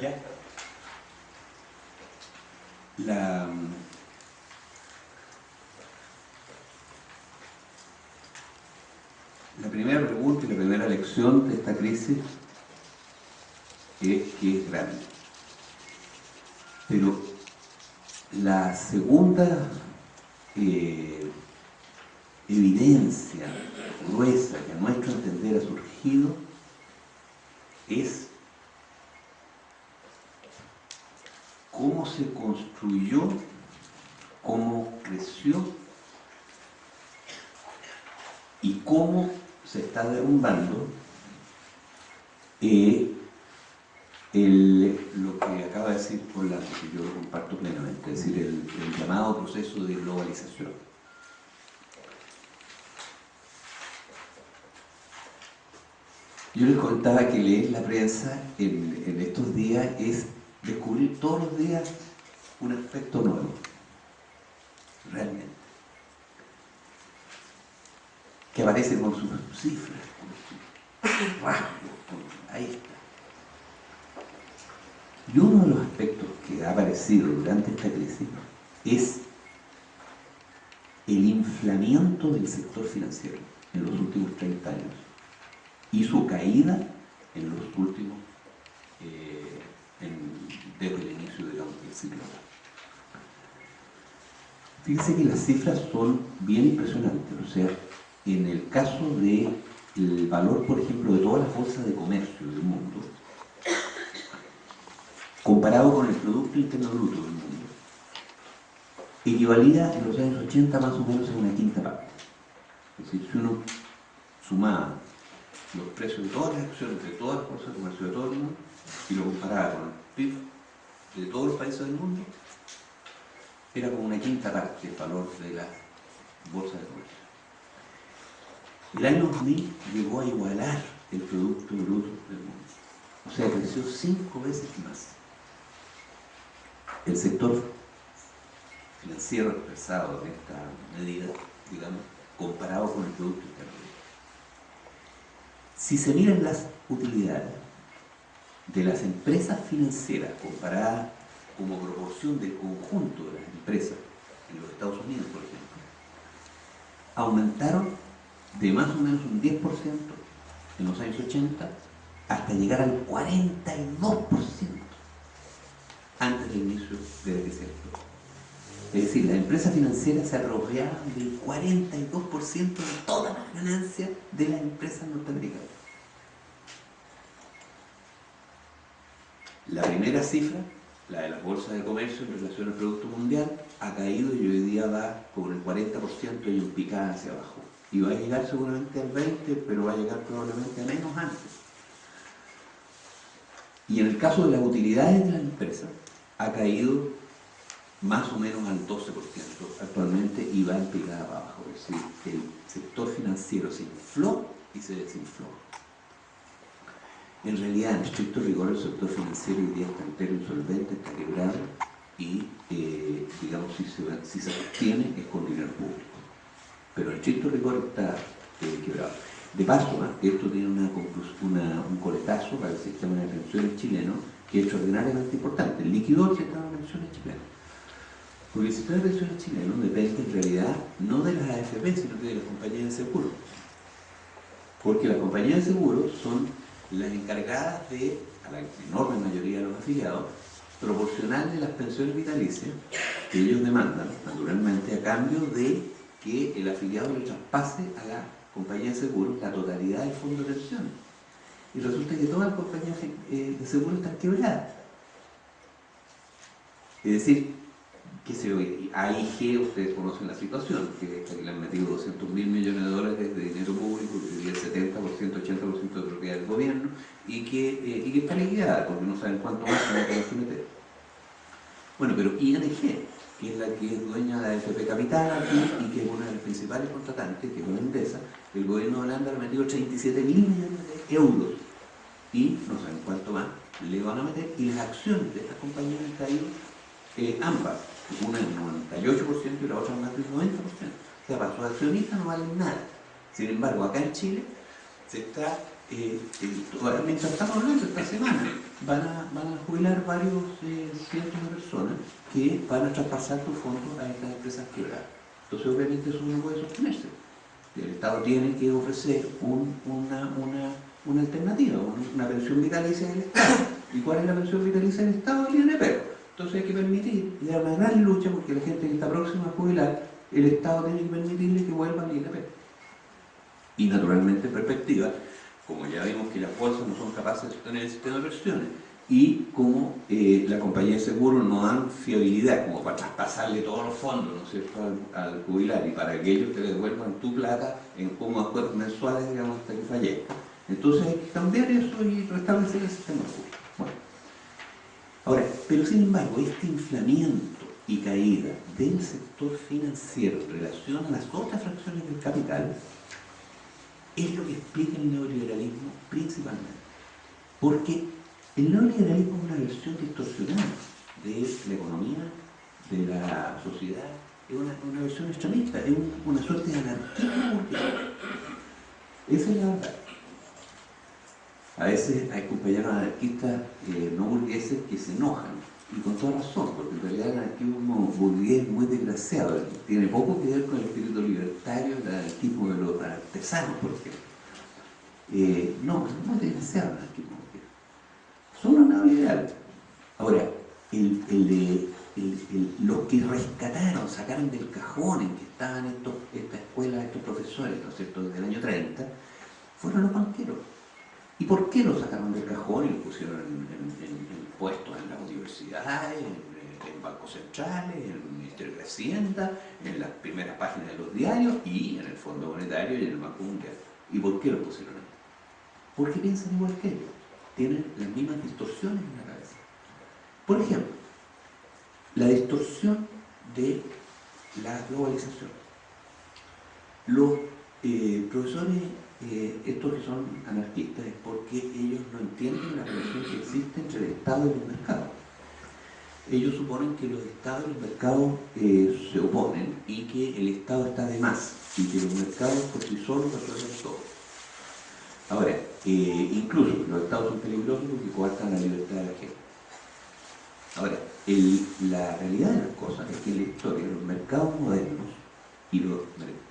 ¿Ya? La primera pregunta y la primera lección de esta crisis es que es grande. Pero la segunda evidencia gruesa que a nuestro entender ha surgido es cómo se construyó, cómo creció y cómo se está derrumbando lo que acaba de decir Orlando, que yo lo comparto plenamente, es decir, el llamado proceso de globalización. Yo les contaba que leer la prensa en estos días es descubrir todos los días un aspecto nuevo, realmente, que aparece con sus cifras, con sus rasgos, ahí está. Y uno de los aspectos que ha aparecido durante esta crisis es el inflamiento del sector financiero en los últimos 30 años y su caída en los últimos, desde el inicio, digamos, del ciclo. Fíjense que las cifras son bien impresionantes, o sea, en el caso del valor, por ejemplo, de todas las bolsas de comercio del mundo, comparado con el Producto Interno Bruto del mundo, equivalía en los años 80 más o menos a una quinta parte. Es decir, si uno sumaba los precios de todas las acciones de todas las bolsas de comercio de todo el mundo y lo comparaba con el PIB de todos los países del mundo, era como una quinta parte el valor de las bolsas de comercio. El año 2000 llegó a igualar el Producto Bruto del mundo. O sea, creció 5 veces más. El sector financiero expresado en esta medida, digamos, comparado con el Producto Interno. Si se miran las utilidades de las empresas financieras comparadas como proporción del conjunto de las empresas en los Estados Unidos, por ejemplo, aumentaron de más o menos un 10% en los años 80 hasta llegar al 42% antes del inicio de la crisis actual. Es decir, las empresas financieras se apropiaban del 42% de todas las ganancias de las empresas norteamericanas. La primera cifra, la de las bolsas de comercio en relación al Producto Mundial, ha caído y hoy día va por el 40% y un picada hacia abajo. Y va a llegar seguramente al 20%, pero va a llegar probablemente a menos antes. Y en el caso de las utilidades de las empresas, ha caído más o menos al 12% actualmente y va en picada para abajo. Es decir, el sector financiero se infló y se desinfló. En realidad, en estricto rigor, el sector financiero hoy día está entero, insolvente, está quebrado y, digamos, si se sostiene es con dinero público. Pero en estricto rigor está quebrado. De paso, esto tiene un coletazo para el sistema de pensiones chileno que es extraordinariamente importante. El liquidó el sistema de pensiones chileno. Porque el sistema de pensiones chileno depende en realidad no de las AFP, sino que de las compañías de seguro. Porque las compañías de seguro son las encargadas de, a la enorme mayoría de los afiliados, proporcionarle las pensiones vitalicias que ellos demandan, naturalmente, a cambio de que el afiliado le traspase a la compañía de seguros la totalidad del fondo de pensiones. Y resulta que todas las compañías de seguros están quebradas. Es decir, que AIG, ustedes conocen la situación, que le han metido 200.000 millones de dólares de dinero público, que el 70%, 80% de propiedad del gobierno, y que está liquidada, porque no saben cuánto más se van a poder someter. Bueno, pero ING, que es la que es dueña de la AFP Capital aquí y que es una de las principales contratantes, que es una Endesa, el gobierno de Holanda le ha metido 37.000 millones de euros y no saben cuánto más le van a meter, y las acciones de estas compañías han caído ambas, una en 98% y la otra en más del 90%. O sea, para sus accionistas no valen nada. Sin embargo, acá en Chile se está, mientras estamos hablando esta semana, van a jubilar varios cientos de personas que van a traspasar sus fondos a estas empresas quebradas. Entonces obviamente eso no puede sostenerse. El Estado tiene que ofrecer una alternativa, una pensión vitalicia del Estado. ¿Y cuál es la pensión vitalicia del Estado? El INPR. Entonces hay que permitir, y hay una gran lucha porque la gente que está próxima a jubilar, el Estado tiene que permitirle que vuelva al INPR. Y naturalmente en perspectiva, como ya vimos que las bolsas no son capaces de sostener el sistema de pensiones, y como la compañía de seguros no dan fiabilidad como para traspasarle todos los fondos, ¿no es cierto?, al jubilar, y para que ellos te devuelvan tu plata en como acuerdos mensuales, digamos, hasta que fallezca. Entonces hay que cambiar eso y restablecer el sistema público. Bueno. Ahora, pero sin embargo, este inflamiento y caída del sector financiero en relación a las otras fracciones del capital es lo que explica el neoliberalismo principalmente. Porque el neoliberalismo es una versión distorsionada de la economía, de la sociedad, es una versión extremista, es una suerte de anarquismo burgués. Esa es la verdad. A veces hay compañeros anarquistas no burgueses que se enojan, y con toda razón, porque en realidad el anarquismo burgués es muy desgraciado, tiene poco que ver con el espíritu libertario, el anarquismo de los artesanos, por ejemplo. No, es muy desgraciado el anarquismo burgués. Son los neoliberales. Ahora, los que rescataron, sacaron del cajón en que estaban esta escuela, estos profesores, ¿no es cierto?, desde el año 30, fueron los banqueros. ¿Y por qué lo sacaron del cajón y lo pusieron en puestos en las universidades, en bancos centrales, en el Ministerio de Hacienda, en las primeras páginas de los diarios y en el Fondo Monetario y en el Banco Mundial? ¿Y por qué lo pusieron ahí? Porque piensan igual que ellos, tienen las mismas distorsiones en la cabeza. Por ejemplo, la distorsión de la globalización. Los profesores, estos que son anarquistas, es porque ellos no entienden la relación que existe entre el Estado y los mercados. Ellos suponen que los Estados y los mercados se oponen y que el Estado está de más y que los mercados por sí solos resuelven todo. Ahora, incluso los Estados son peligrosos porque coartan la libertad de la gente. Ahora, la realidad de las cosas es que en la historia los mercados modernos y los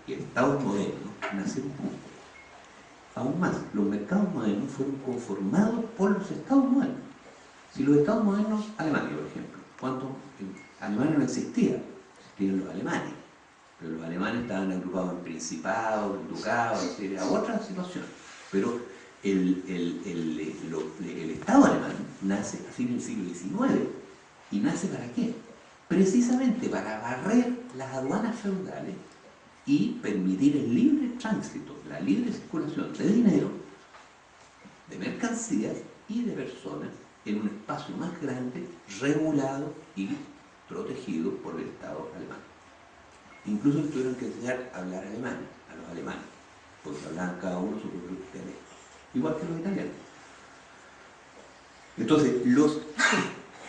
estados modernos nacieron juntos. Aún más, los mercados modernos fueron conformados por los estados modernos. Si los estados modernos, Alemania por ejemplo, cuando Alemania no existía, existían los alemanes, pero los alemanes estaban agrupados en principados, en ducados, era otra situación. Pero el Estado alemán nace a fines del siglo XIX. ¿Y nace para qué? Precisamente para barrer las aduanas feudales y permitir el libre tránsito, la libre circulación de dinero, de mercancías y de personas en un espacio más grande, regulado y protegido por el Estado alemán. Incluso tuvieron que enseñar a hablar alemán a los alemanes, porque hablaban cada uno su propio dialecto, igual que los italianos. Entonces,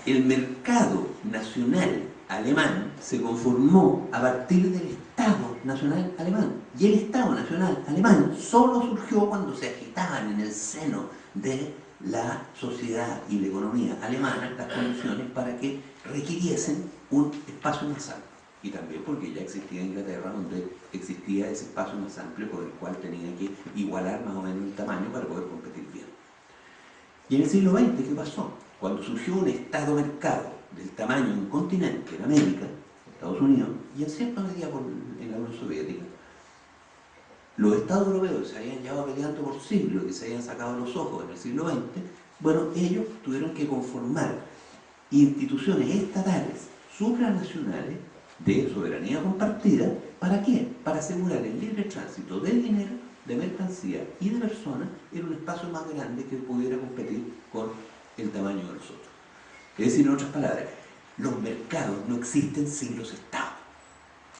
el mercado nacional alemán se conformó a partir del Estado nacional alemán. Y el Estado nacional alemán solo surgió cuando se agitaban en el seno de la sociedad y la economía alemana las condiciones para que requiriesen un espacio más amplio. Y también porque ya existía Inglaterra, donde existía ese espacio más amplio por el cual tenía que igualar más o menos el tamaño para poder competir bien. Y en el siglo XX, ¿qué pasó? Cuando surgió un Estado-mercado del tamaño de un continente en América, Estados Unidos, y en cierta medida en la Unión Soviética, los Estados europeos se habían llevado peleando por siglos, que se habían sacado los ojos en el siglo XX, bueno, ellos tuvieron que conformar instituciones estatales supranacionales de soberanía compartida. ¿Para qué? Para asegurar el libre tránsito de dinero, de mercancía y de personas en un espacio más grande que pudiera competir con el tamaño de los otros. Es decir, en otras palabras, los mercados no existen sin los estados.